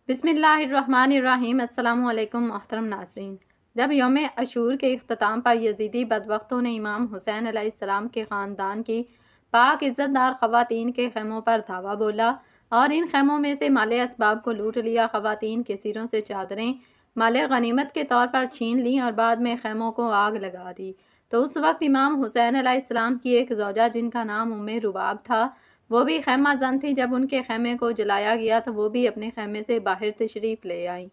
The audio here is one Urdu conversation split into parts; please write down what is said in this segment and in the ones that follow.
بسم اللہ الرحمن الرحیم۔ السلام علیکم محترم ناظرین۔ جب یوم عاشور کے اختتام پر یزیدی بدبختوں نے امام حسین علیہ السلام کے خاندان کی پاک عزت دار خواتین کے خیموں پر دھاوا بولا اور ان خیموں میں سے مال اسباب کو لوٹ لیا، خواتین کے سروں سے چادریں مال غنیمت کے طور پر چھین لیں اور بعد میں خیموں کو آگ لگا دی، تو اس وقت امام حسین علیہ السلام کی ایک زوجہ جن کا نام رباب تھا، وہ بھی خیمہ زن تھی۔ جب ان کے خیمے کو جلایا گیا تو وہ بھی اپنے خیمے سے باہر تشریف لے آئیں۔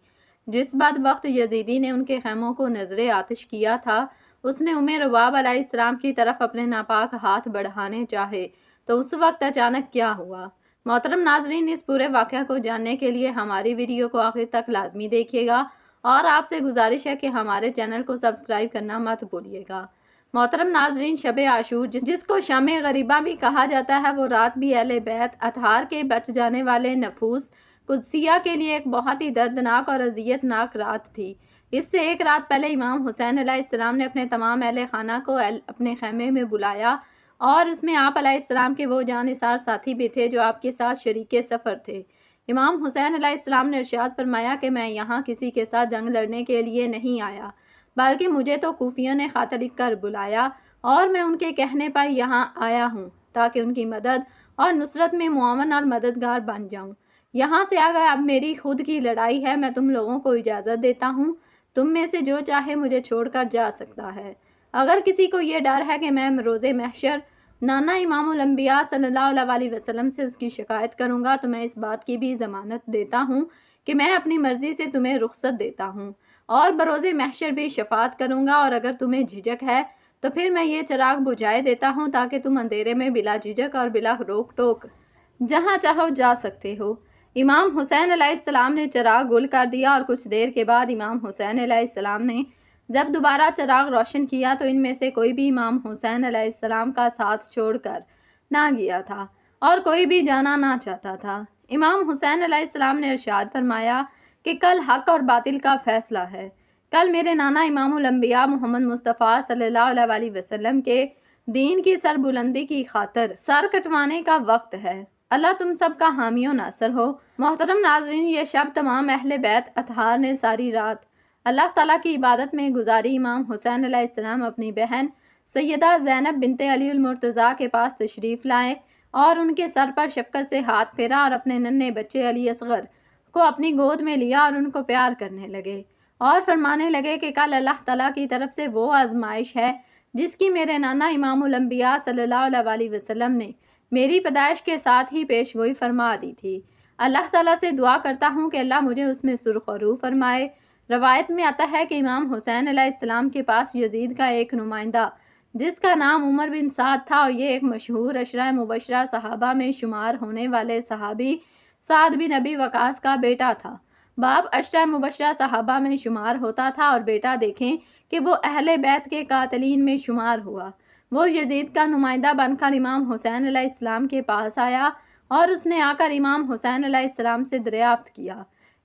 جس بدبخت یزیدی نے ان کے خیموں کو نذر آتش کیا تھا، اس نے رباب علیہ السلام کی طرف اپنے ناپاک ہاتھ بڑھانے چاہے تو اس وقت اچانک کیا ہوا؟ محترم ناظرین، اس پورے واقعہ کو جاننے کے لیے ہماری ویڈیو کو آخر تک لازمی دیکھیے گا اور آپ سے گزارش ہے کہ ہمارے چینل کو سبسکرائب کرنا مت بھولیے گا۔ محترم ناظرین، شب عاشور جس کو شمع غریبہ بھی کہا جاتا ہے، وہ رات بھی اہل بیت اطہار کے بچ جانے والے نفوس قدسیہ کے لیے ایک بہت ہی دردناک اور اذیت ناک رات تھی۔ اس سے ایک رات پہلے امام حسین علیہ السلام نے اپنے تمام اہل خانہ کو اپنے خیمے میں بلایا اور اس میں آپ علیہ السلام کے وہ جانثار ساتھی بھی تھے جو آپ کے ساتھ شریک سفر تھے۔ امام حسین علیہ السلام نے ارشاد فرمایا کہ میں یہاں کسی کے ساتھ جنگ لڑنے کے لیے نہیں آیا، بلکہ مجھے تو کوفیوں نے خط لکھ کر بلایا اور میں ان کے کہنے پر یہاں آیا ہوں تاکہ ان کی مدد اور نصرت میں معاون اور مددگار بن جاؤں۔ یہاں سے اگر اب میری خود کی لڑائی ہے، میں تم لوگوں کو اجازت دیتا ہوں، تم میں سے جو چاہے مجھے چھوڑ کر جا سکتا ہے۔ اگر کسی کو یہ ڈر ہے کہ میں روز محشر نانا امام الانبیاء صلی اللہ علیہ وسلم سے اس کی شکایت کروں گا، تو میں اس بات کی بھی ضمانت دیتا ہوں کہ میں اپنی مرضی سے تمہیں رخصت دیتا ہوں اور بروز محشر بھی شفاعت کروں گا، اور اگر تمہیں جھجک ہے تو پھر میں یہ چراغ بجھائے دیتا ہوں تاکہ تم اندھیرے میں بلا جھجک اور بلا روک ٹوک جہاں چاہو جا سکتے ہو۔ امام حسین علیہ السلام نے چراغ گل کر دیا اور کچھ دیر کے بعد امام حسین علیہ السلام نے جب دوبارہ چراغ روشن کیا تو ان میں سے کوئی بھی امام حسین علیہ السلام کا ساتھ چھوڑ کر نہ گیا تھا اور کوئی بھی جانا نہ چاہتا تھا۔ امام حسین علیہ السلام نے ارشاد فرمایا کہ کل حق اور باطل کا فیصلہ ہے۔ کل میرے نانا امام الانبیاء محمد مصطفیٰ صلی اللہ علیہ وسلم کے دین کی سربلندی کی خاطر سر کٹوانے کا وقت ہے۔ اللہ تم سب کا حامی و ناصر ہو۔ محترم ناظرین، یہ شب تمام اہل بیت اطہار نے ساری رات اللہ تعالیٰ کی عبادت میں گزاری۔ امام حسین علیہ السلام اپنی بہن سیدہ زینب بنت علی المرتضیٰ کے پاس تشریف لائے اور ان کے سر پر شفقت سے ہاتھ پھیرا اور اپنے ننھے بچے علی اصغر کو اپنی گود میں لیا اور ان کو پیار کرنے لگے اور فرمانے لگے کہ کل اللہ تعالیٰ کی طرف سے وہ آزمائش ہے جس کی میرے نانا امام الانبیاء صلی اللہ علیہ وسلم نے میری پیدائش کے ساتھ ہی پیش گوئی فرما دی تھی۔ اللہ تعالیٰ سے دعا کرتا ہوں کہ اللہ مجھے اس میں سرخ رو فرمائے۔ روایت میں آتا ہے کہ امام حسین علیہ السلام کے پاس یزید کا ایک نمائندہ جس کا نام عمر بن سعد تھا، اور یہ ایک مشہور عشرہ مبشرہ صحابہ میں شمار ہونے والے صحابی سعد بن ابی وقاص کا بیٹا تھا۔ باپ عشرہ مبشرہ صحابہ میں شمار ہوتا تھا اور بیٹا دیکھیں کہ وہ اہل بیت کے قاتلین میں شمار ہوا۔ وہ یزید کا نمائندہ بن کر امام حسین علیہ السلام کے پاس آیا اور اس نے آ کر امام حسین علیہ السلام سے دریافت کیا،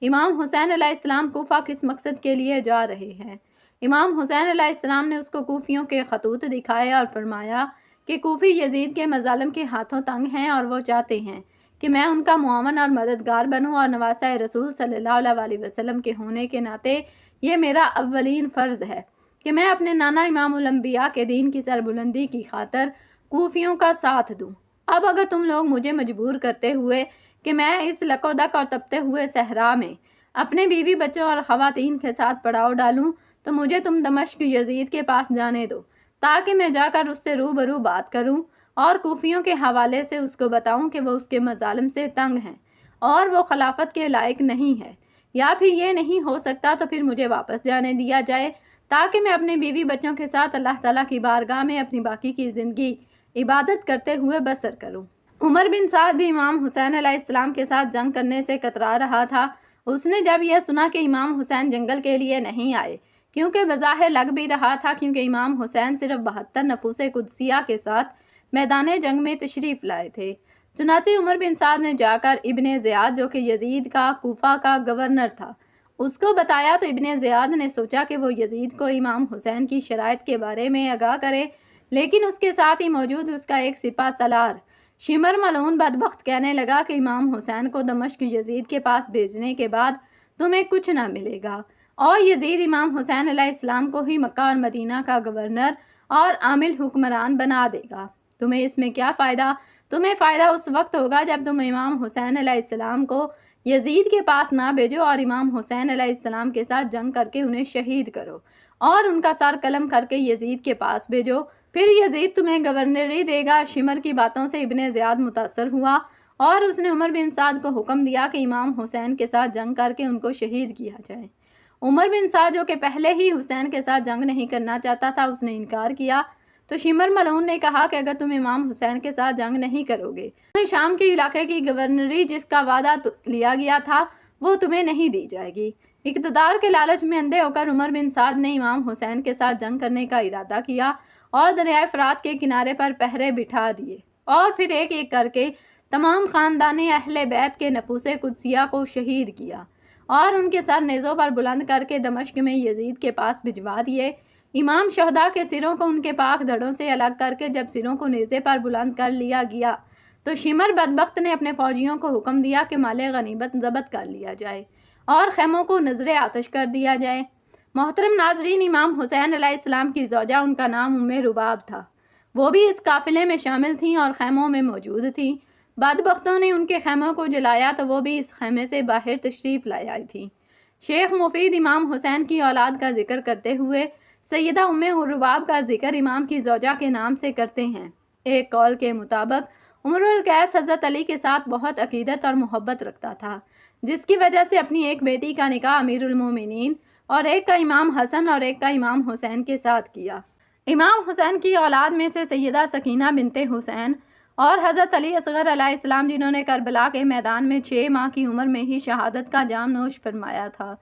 امام حسین علیہ السلام کوفہ کس مقصد کے لیے جا رہے ہیں؟ امام حسین علیہ السلام نے اس کو کوفیوں کے خطوط دکھائے اور فرمایا کہ کوفی یزید کے مظالم کے ہاتھوں تنگ ہیں اور وہ چاہتے ہیں کہ میں ان کا معاون اور مددگار بنوں، اور نواسہ رسول صلی اللہ علیہ وسلم کے ہونے کے ناطے یہ میرا اولین فرض ہے کہ میں اپنے نانا امام الانبیاء کے دین کی سربلندی کی خاطر کوفیوں کا ساتھ دوں۔ اب اگر تم لوگ مجھے مجبور کرتے ہوئے کہ میں اس لکودک اور تپتے ہوئے صحرا میں اپنے بیوی بچوں اور خواتین کے ساتھ پڑاؤ ڈالوں تو مجھے تم دمشق یزید کے پاس جانے دو تاکہ میں جا کر اس سے روبرو بات کروں اور کوفیوں کے حوالے سے اس کو بتاؤں کہ وہ اس کے مظالم سے تنگ ہیں اور وہ خلافت کے لائق نہیں ہے، یا پھر یہ نہیں ہو سکتا تو پھر مجھے واپس جانے دیا جائے تاکہ میں اپنے بیوی بچوں کے ساتھ اللہ تعالیٰ کی بارگاہ میں اپنی باقی کی زندگی عبادت کرتے ہوئے بسر کروں۔ عمر بن سعد بھی امام حسین علیہ السلام کے ساتھ جنگ کرنے سے کترا رہا تھا۔ اس نے جب یہ سنا کہ امام حسین جنگل کے لیے نہیں آئے، کیونکہ بظاہر لگ بھی رہا تھا کیونکہ امام حسین صرف 72 نفوس قدسیہ کے ساتھ میدان جنگ میں تشریف لائے تھے، چنانچہ عمر بن سعد نے جا کر ابن زیاد جو کہ یزید کا کوفہ کا گورنر تھا اس کو بتایا، تو ابن زیاد نے سوچا کہ وہ یزید کو امام حسین کی شرائط کے بارے میں آگاہ کرے، لیکن اس کے ساتھ ہی موجود اس کا ایک سپہ سالار شمر ملعون بدبخت کہنے لگا کہ امام حسین کو دمشق یزید کے پاس بھیجنے کے بعد تمہیں کچھ نہ ملے گا، اور یزید امام حسین علیہ السلام کو ہی مکہ اور مدینہ کا گورنر اور عامل حکمران بنا دے گا۔ تمہیں اس میں کیا فائدہ؟ تمہیں فائدہ اس وقت ہوگا جب تم امام حسین علیہ السلام کو یزید کے پاس نہ بھیجو اور امام حسین علیہ السلام کے ساتھ جنگ کر کے انہیں شہید کرو اور ان کا سر قلم کر کے یزید کے پاس بھیجو، پھر یزید تمہیں گورنری دے گا۔ شمر کی باتوں سے ابن زیاد متاثر ہوا اور اس نے عمر بن سعد کو حکم دیا کہ امام حسین کے ساتھ جنگ کر کے ان کو شہید کیا جائے۔ عمر بن سعد جو کہ پہلے ہی حسین کے ساتھ جنگ نہیں کرنا چاہتا تھا، اس نے انکار کیا، تو شمر ملعون نے کہا کہ اگر تم امام حسین کے ساتھ جنگ نہیں کرو گے تمہیں شام کے علاقے کی گورنری جس کا وعدہ لیا گیا تھا وہ تمہیں نہیں دی جائے گی۔ اقتدار کے لالچ میں اندھے ہو کر عمر بن سعد نے امام حسین کے ساتھ جنگ کرنے کا ارادہ کیا اور دریائے فرات کے کنارے پر پہرے بٹھا دیے اور پھر ایک ایک کر کے تمام خاندان اہل بیت کے نفوس قدسیہ کو شہید کیا اور ان کے سر نیزوں پر بلند کر کے دمشق میں یزید کے پاس بھجوا دیے۔ امام شہداء کے سروں کو ان کے پاک دھڑوں سے الگ کر کے جب سروں کو نیزے پر بلند کر لیا گیا تو شمر بدبخت نے اپنے فوجیوں کو حکم دیا کہ مال غنیمت ضبط کر لیا جائے اور خیموں کو نذر آتش کر دیا جائے۔ محترم ناظرین، امام حسین علیہ السلام کی زوجہ، ان کا نام ام رباب تھا، وہ بھی اس قافلے میں شامل تھیں اور خیموں میں موجود تھیں۔ بدبختوں نے ان کے خیموں کو جلایا تو وہ بھی اس خیمے سے باہر تشریف لائے آئی تھیں۔ شیخ مفید امام حسین کی اولاد کا ذکر کرتے ہوئے سیدہ ام رباب کا ذکر امام کی زوجہ کے نام سے کرتے ہیں۔ ایک قول کے مطابق عمر القیس حضرت علی کے ساتھ بہت عقیدت اور محبت رکھتا تھا، جس کی وجہ سے اپنی ایک بیٹی کا نکاح امیر المومنین اور ایک کا امام حسن اور ایک کا امام حسین کے ساتھ کیا۔ امام حسین کی اولاد میں سے سیدہ سکینہ بنت حسین اور حضرت علی اصغر علیہ السلام، جنہوں نے کربلا کے میدان میں 6 ماہ کی عمر میں ہی شہادت کا جام نوش فرمایا تھا،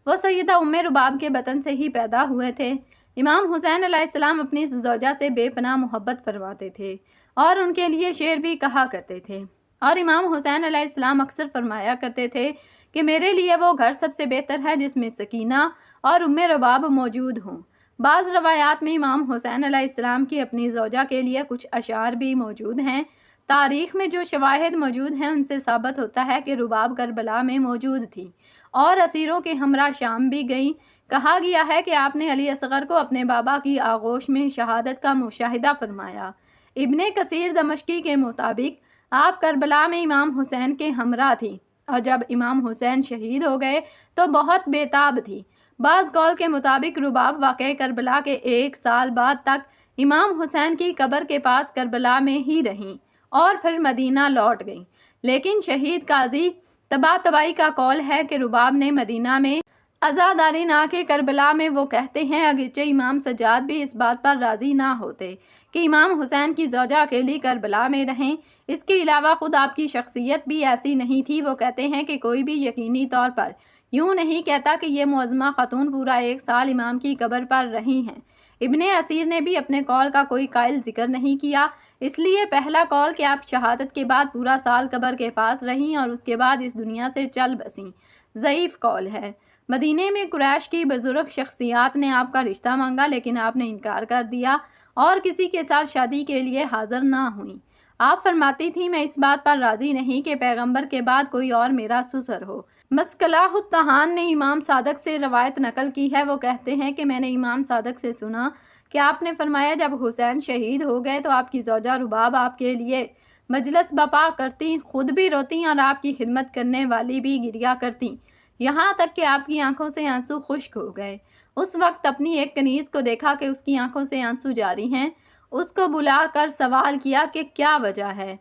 وہ سیدہ ام رباب کے بطن سے ہی پیدا ہوئے تھے۔ امام حسین علیہ السلام اپنی اس زوجہ سے بے پناہ محبت فرماتے تھے اور ان کے لیے شعر بھی کہا کرتے تھے، اور امام حسین علیہ السلام اکثر فرمایا کرتے تھے کہ میرے لیے وہ گھر سب سے بہتر ہے جس میں سکینہ اور ام رباب موجود ہوں۔ بعض روایات میں امام حسین علیہ السلام کی اپنی زوجہ کے لیے کچھ اشعار بھی موجود ہیں۔ تاریخ میں جو شواہد موجود ہیں ان سے ثابت ہوتا ہے کہ رباب کربلا میں موجود تھی اور اسیروں کے ہمراہ شام بھی گئیں۔ کہا گیا ہے کہ آپ نے علی اصغر کو اپنے بابا کی آغوش میں شہادت کا مشاہدہ فرمایا۔ ابن کثیر دمشقی کے مطابق آپ کربلا میں امام حسین کے ہمراہ تھیں اور جب امام حسین شہید ہو گئے تو بہت بے تاب تھی۔ بعض قول کے مطابق رباب واقع کربلا کے 1 سال بعد تک امام حسین کی قبر کے پاس کربلا میں ہی رہیں اور پھر مدینہ لوٹ گئیں، لیکن شہید قاضی طباطبائی کا قول ہے کہ رباب نے مدینہ میں عزاداری نہ کہ کربلا میں۔ وہ کہتے ہیں اگرچہ امام سجاد بھی اس بات پر راضی نہ ہوتے کہ امام حسین کی زوجہ اکیلی کربلا میں رہیں، اس کے علاوہ خود آپ کی شخصیت بھی ایسی نہیں تھی۔ وہ کہتے ہیں کہ کوئی بھی یقینی طور پر یوں نہیں کہتا کہ یہ معظمہ خاتون پورا 1 سال امام کی قبر پر رہی ہیں۔ ابن اسیر نے بھی اپنے قول کا کوئی قائل ذکر نہیں کیا، اس لیے پہلا قول کہ آپ شہادت کے بعد پورا سال قبر کے پاس رہیں اور اس کے بعد اس دنیا سے چل بسیں، ضعیف قول ہے۔ مدینے میں قریش کی بزرگ شخصیات نے آپ کا رشتہ مانگا لیکن آپ نے انکار کر دیا اور کسی کے ساتھ شادی کے لیے حاضر نہ ہوئیں۔ آپ فرماتی تھیں میں اس بات پر راضی نہیں کہ پیغمبر کے بعد کوئی اور میرا سسر ہو۔ مسکلہ الطحان نے امام صادق سے روایت نقل کی ہے، وہ کہتے ہیں کہ میں نے امام صادق سے سنا کہ آپ نے فرمایا جب حسین شہید ہو گئے تو آپ کی زوجہ رباب آپ کے لیے مجلس بپا کرتی، خود بھی روتی اور آپ کی خدمت کرنے والی بھی گریا کرتی، یہاں تک کہ آپ کی آنکھوں سے آنسو خشک ہو گئے۔ اس وقت اپنی ایک کنیز کو دیکھا کہ اس کی آنکھوں سے آنسو جاری ہیں، اس کو بلا کر سوال کیا کہ کیا وجہ ہے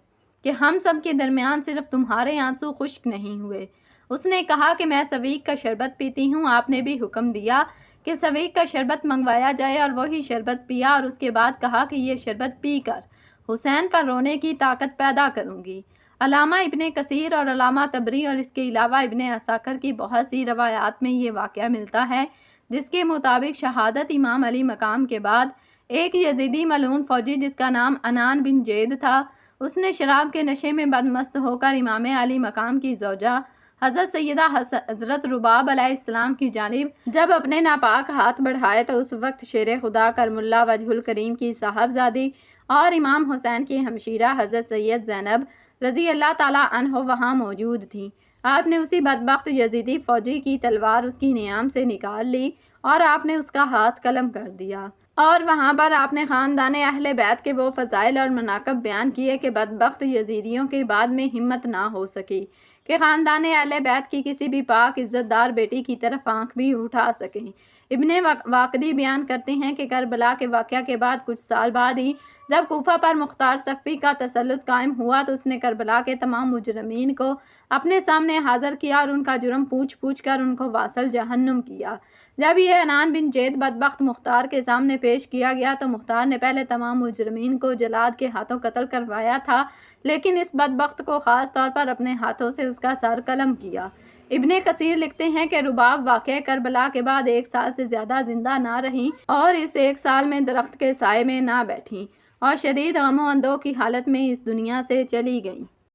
کہ ہم سب کے درمیان صرف تمہارے آنسو خشک نہیں ہوئے؟ اس نے کہا کہ میں سویق کا شربت پیتی ہوں۔ آپ نے بھی حکم دیا کہ سویق کا شربت منگوایا جائے اور وہی شربت پیا اور اس کے بعد کہا کہ یہ شربت پی کر حسین پر رونے کی طاقت پیدا کروں گی۔ علامہ ابن کثیر اور علامہ طبری اور اس کے علاوہ ابن عساکر کی بہت سی روایات میں یہ واقعہ ملتا ہے جس کے مطابق شہادت امام علی مقام کے بعد ایک یزیدی ملعون فوجی جس کا نام عنان بن جید تھا، اس نے شراب کے نشے میں بدمست ہو کر امام علی مقام کی زوجہ حضرت سیدہ حضرت رباب علیہ السلام کی جانب جب اپنے ناپاک ہاتھ بڑھائے تو اس وقت شیر خدا کرم اللہ وجہ الکریم کی صاحبزادی اور امام حسین کی ہمشیرہ حضرت سید زینب رضی اللہ تعالیٰ عنہ وہاں موجود تھیں۔ آپ نے اسی بدبخت یزیدی فوجی کی تلوار اس کی نیام سے نکال لی اور آپ نے اس کا ہاتھ قلم کر دیا، اور وہاں پر آپ نے خاندان اہل بیت کے وہ فضائل اور مناقب بیان کیے کہ بدبخت یزیدیوں کے بعد میں ہمت نہ ہو سکی کہ خاندان اہل بیت کی کسی بھی پاک عزت دار بیٹی کی طرف آنکھ بھی اٹھا سکیں۔ ابن واقدی بیان کرتے ہیں کہ کربلا کے واقعہ کے بعد کچھ سال بعد ہی جب کوفہ پر مختار سقفی کا تسلط قائم ہوا تو اس نے کربلا کے تمام مجرمین کو اپنے سامنے حاضر کیا اور ان کا جرم پوچھ پوچھ کر ان کو واصل جہنم کیا۔ جب یہ عنان بن جید بدبخت مختار کے سامنے پیش کیا گیا تو مختار نے پہلے تمام مجرمین کو جلاد کے ہاتھوں قتل کروایا تھا، لیکن اس بدبخت کو خاص طور پر اپنے ہاتھوں سے اس کا سر قلم کیا۔ ابن کثیر لکھتے ہیں کہ رباب واقعہ کربلا کے بعد 1 سال سے زیادہ زندہ نہ رہیں اور اس 1 سال میں درخت کے سائے میں نہ بیٹھیں اور شدید غم و اندوہ کی حالت میں اس دنیا سے چلی گئیں۔